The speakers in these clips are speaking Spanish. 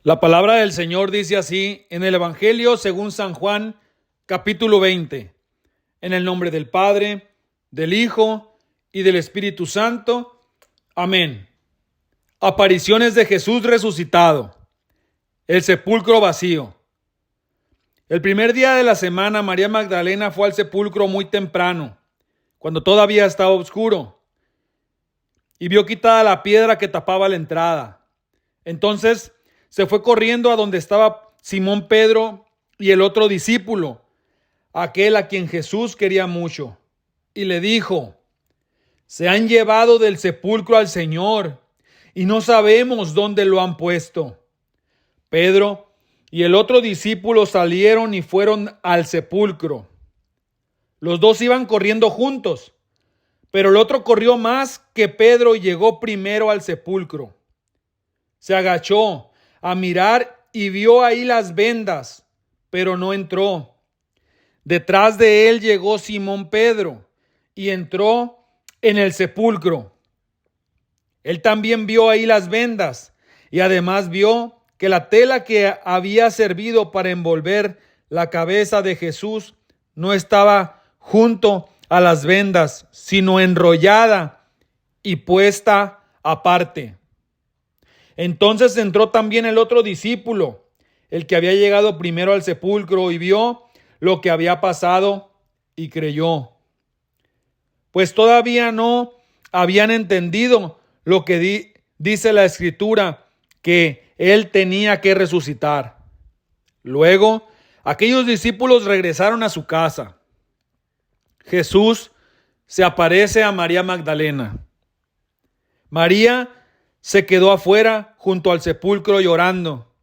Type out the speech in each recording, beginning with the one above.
La palabra del Señor dice así en el Evangelio según San Juan, capítulo 20. En el nombre del Padre, del Hijo y del Espíritu Santo. Amén. Apariciones de Jesús resucitado. El sepulcro vacío. El primer día de la semana, María Magdalena fue al sepulcro muy temprano, cuando todavía estaba oscuro, y vio quitada la piedra que tapaba la entrada. Entonces se fue corriendo a donde estaba Simón Pedro y el otro discípulo, aquel a quien Jesús quería mucho, y le dijo: se han llevado del sepulcro al Señor y no sabemos dónde lo han puesto. Pedro y el otro discípulo salieron y fueron al sepulcro. Los dos iban corriendo juntos, pero el otro corrió más que Pedro y llegó primero al sepulcro. Se agachó a mirar y vio ahí las vendas, pero no entró. Detrás de él llegó Simón Pedro y entró en el sepulcro. Él también vio ahí las vendas y además vio que la tela que había servido para envolver la cabeza de Jesús no estaba junto a las vendas, sino enrollada y puesta aparte. Entonces entró también el otro discípulo, el que había llegado primero al sepulcro, y vio lo que había pasado y creyó. Pues todavía no habían entendido lo que dice la Escritura, que él tenía que resucitar. Luego, aquellos discípulos regresaron a su casa. Jesús se aparece a María Magdalena. María se quedó afuera junto al sepulcro llorando.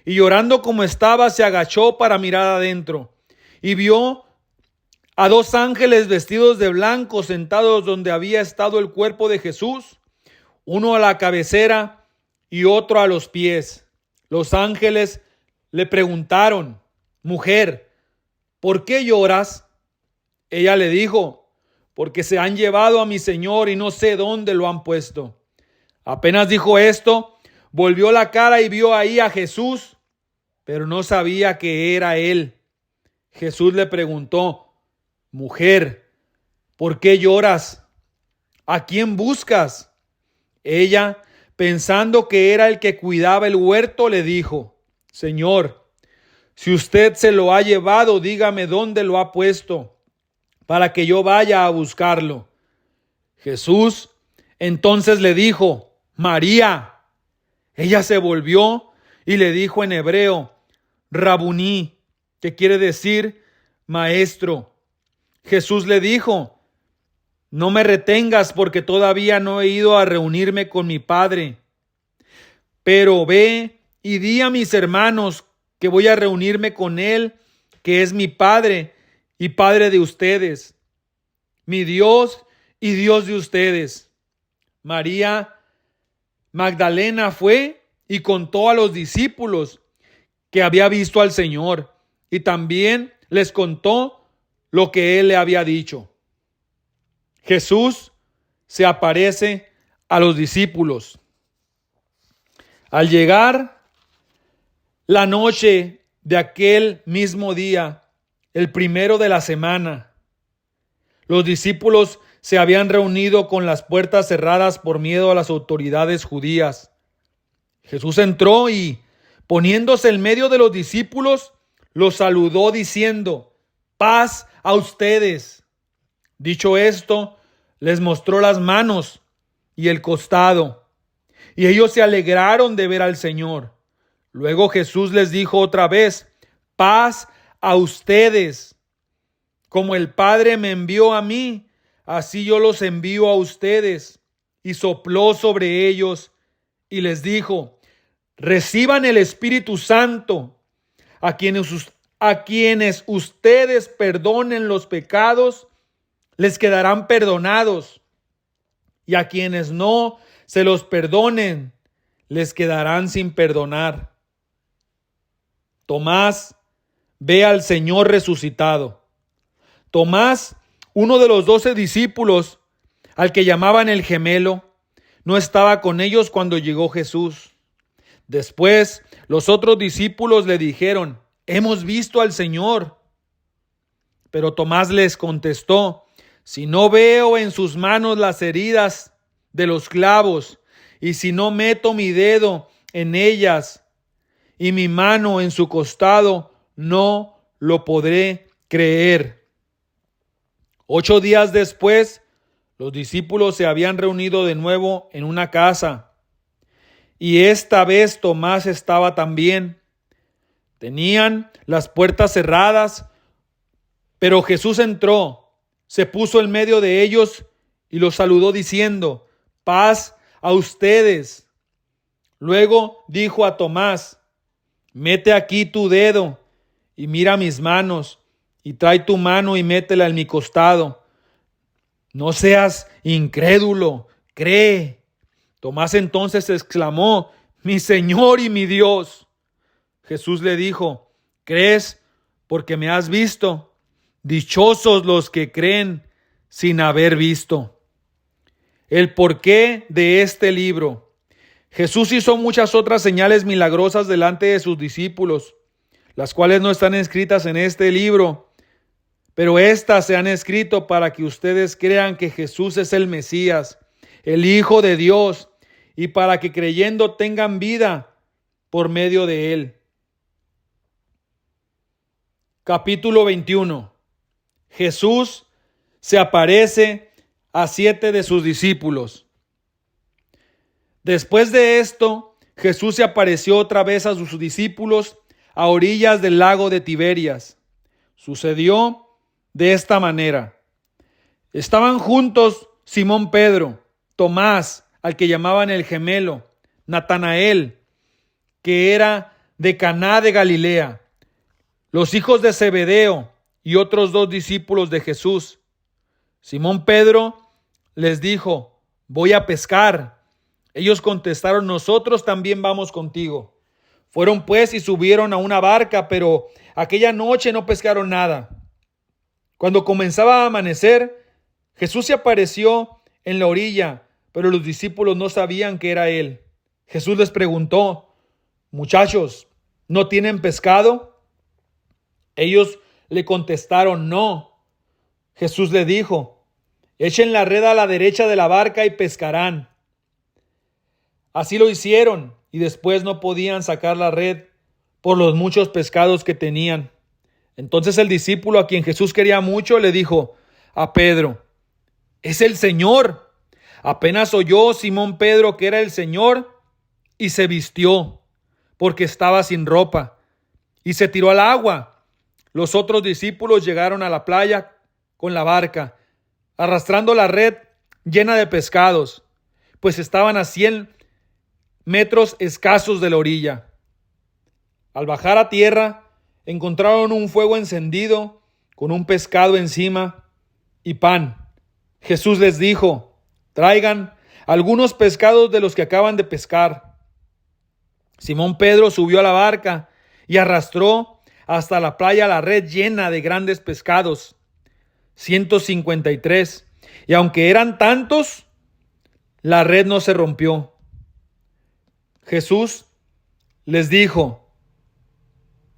Y llorando como estaba, se agachó para mirar adentro y vio a dos ángeles vestidos de blanco sentados donde había estado el cuerpo de Jesús, uno a la cabecera y otro a los pies. Los ángeles le preguntaron: mujer, ¿por qué lloras? Ella le dijo: porque se han llevado a mi Señor y no sé dónde lo han puesto. Apenas dijo esto, volvió la cara y vio ahí a Jesús, pero no sabía que era él. Jesús le preguntó: mujer, ¿por qué lloras? ¿A quién buscas? Ella, pensando que era el que cuidaba el huerto, le dijo: Señor, si usted se lo ha llevado, dígame dónde lo ha puesto, para que yo vaya a buscarlo. Jesús entonces le dijo: María. Ella se volvió y le dijo en hebreo: Rabuní, que quiere decir maestro. Jesús le dijo: no me retengas, porque todavía no he ido a reunirme con mi Padre. Pero ve y di a mis hermanos que voy a reunirme con Él, que es mi Padre y Padre de ustedes, mi Dios y Dios de ustedes. María Magdalena fue y contó a los discípulos que había visto al Señor, y también les contó lo que Él le había dicho. Jesús se aparece a los discípulos. Al llegar la noche de aquel mismo día, el primero de la semana, los discípulos se habían reunido con las puertas cerradas por miedo a las autoridades judías. Jesús entró y, poniéndose en medio de los discípulos, los saludó diciendo: paz a ustedes. Dicho esto, les mostró las manos y el costado, y ellos se alegraron de ver al Señor. Luego Jesús les dijo otra vez: paz a ustedes. Como el Padre me envió a mí, así yo los envío a ustedes. Y sopló sobre ellos y les dijo: reciban el Espíritu Santo. A quienes ustedes perdonen los pecados, les quedarán perdonados. Y a quienes no se los perdonen, les quedarán sin perdonar. Tomás ve al Señor resucitado. Tomás, uno de los 12 discípulos, al que llamaban el gemelo, no estaba con ellos cuando llegó Jesús. Después, los otros discípulos le dijeron: hemos visto al Señor. Pero Tomás les contestó: si no veo en sus manos las heridas de los clavos, y si no meto mi dedo en ellas y mi mano en su costado, no lo podré creer. 8 días después, los discípulos se habían reunido de nuevo en una casa, y esta vez Tomás estaba también. Tenían las puertas cerradas, pero Jesús entró, se puso en medio de ellos y los saludó diciendo: paz a ustedes. Luego dijo a Tomás: mete aquí tu dedo y mira mis manos, y trae tu mano y métela en mi costado. No seas incrédulo, cree. Tomás entonces exclamó: mi Señor y mi Dios. Jesús le dijo: ¿crees porque me has visto? Dichosos los que creen sin haber visto. El porqué de este libro. Jesús hizo muchas otras señales milagrosas delante de sus discípulos, las cuales no están escritas en este libro, pero estas se han escrito para que ustedes crean que Jesús es el Mesías, el Hijo de Dios, y para que creyendo tengan vida por medio de él. Capítulo 21. Jesús se aparece a 7 de sus discípulos. Después de esto, Jesús se apareció otra vez a sus discípulos a orillas del lago de Tiberias. Sucedió de esta manera. Estaban juntos Simón Pedro, Tomás, al que llamaban el gemelo, Natanael, que era de Caná de Galilea, los hijos de Zebedeo y otros 2 discípulos de Jesús. Simón Pedro les dijo: voy a pescar. Ellos contestaron: nosotros también vamos contigo. Fueron pues y subieron a una barca, pero aquella noche no pescaron nada. Cuando comenzaba a amanecer, Jesús se apareció en la orilla, pero los discípulos no sabían que era él. Jesús les preguntó: muchachos, ¿no tienen pescado? Ellos le contestaron: no. Jesús le dijo: echen la red a la derecha de la barca y pescarán. Así lo hicieron, y después no podían sacar la red por los muchos pescados que tenían. Entonces el discípulo a quien Jesús quería mucho le dijo a Pedro: es el Señor. Apenas oyó Simón Pedro que era el Señor, y se vistió, porque estaba sin ropa, y se tiró al agua. Los otros discípulos llegaron a la playa con la barca, arrastrando la red llena de pescados, pues estaban a 100 metros escasos de la orilla. Al bajar a tierra, encontraron un fuego encendido con un pescado encima y pan. Jesús les dijo: traigan algunos pescados de los que acaban de pescar. Simón Pedro subió a la barca y arrastró hasta la playa la red llena de grandes pescados, 153, y aunque eran tantos, la red no se rompió. Jesús les dijo: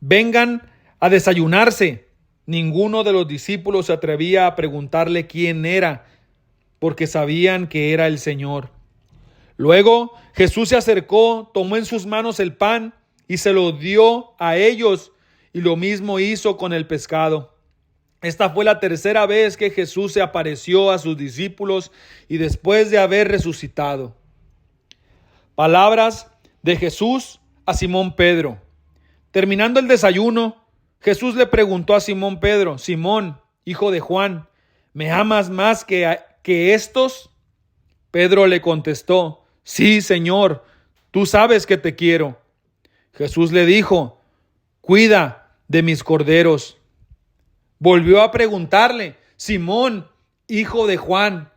vengan a desayunarse. Ninguno de los discípulos se atrevía a preguntarle quién era, porque sabían que era el Señor. Luego Jesús se acercó, tomó en sus manos el pan y se lo dio a ellos, y lo mismo hizo con el pescado. Esta fue la tercera vez que Jesús se apareció a sus discípulos y después de haber resucitado. Palabras de Jesús a Simón Pedro. Terminando el desayuno, Jesús le preguntó a Simón Pedro: Simón, hijo de Juan, ¿me amas más que estos? Pedro le contestó: sí, Señor, tú sabes que te quiero. Jesús le dijo: cuida de mis corderos. Volvió a preguntarle: Simón, hijo de Juan,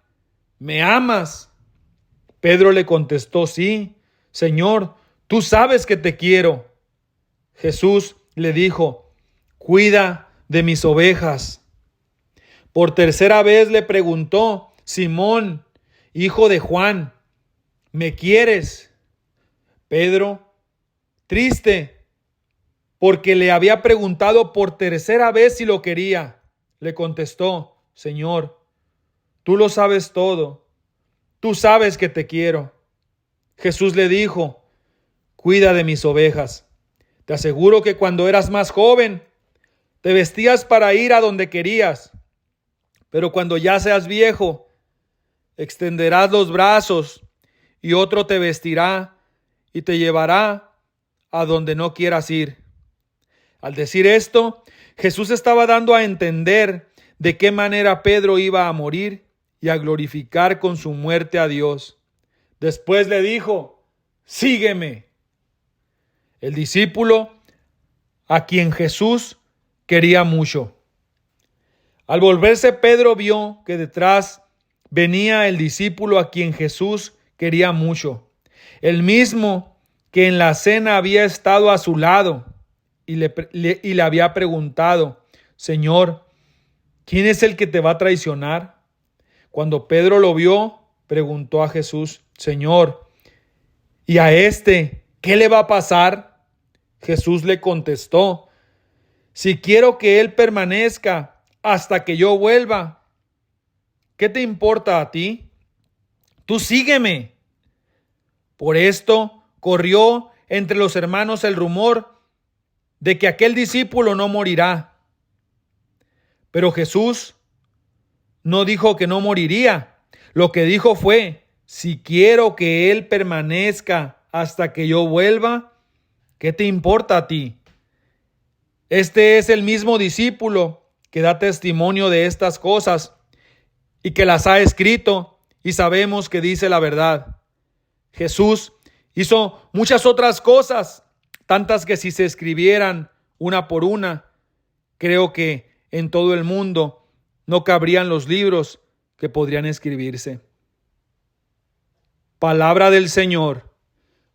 ¿me amas? Pedro le contestó: sí, Señor, tú sabes que te quiero. Jesús le dijo: cuida de mis ovejas. Por tercera vez le preguntó: Simón, hijo de Juan, ¿me quieres? Pedro triste, porque le había preguntado por tercera vez si lo quería. Le contestó: Señor, tú lo sabes todo. Tú sabes que te quiero. Jesús le dijo: cuida de mis ovejas. Te aseguro que cuando eras más joven, te vestías para ir a donde querías. Pero cuando ya seas viejo, extenderás los brazos y otro te vestirá y te llevará a donde no quieras ir. Al decir esto, Jesús estaba dando a entender de qué manera Pedro iba a morir y a glorificar con su muerte a Dios. Después le dijo: sígueme. El discípulo a quien Jesús quería mucho. Al volverse, Pedro vio que detrás venía el discípulo a quien Jesús quería mucho, el mismo que en la cena había estado a su lado y le había preguntado: Señor, ¿quién es el que te va a traicionar? Cuando Pedro lo vio, preguntó a Jesús: Señor, ¿y a este qué le va a pasar? Jesús le contestó: si quiero que él permanezca hasta que yo vuelva, ¿qué te importa a ti? Tú sígueme. Por esto corrió entre los hermanos el rumor de que aquel discípulo no morirá. Pero Jesús no dijo que no moriría. Lo que dijo fue: si quiero que él permanezca hasta que yo vuelva, ¿qué te importa a ti? Este es el mismo discípulo que da testimonio de estas cosas y que las ha escrito, y sabemos que dice la verdad. Jesús hizo muchas otras cosas, tantas que si se escribieran una por una, creo que en todo el mundo no cabrían los libros que podrían escribirse. Palabra del Señor.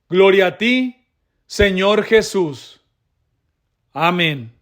Gloria a ti, Señor Jesús. Amén.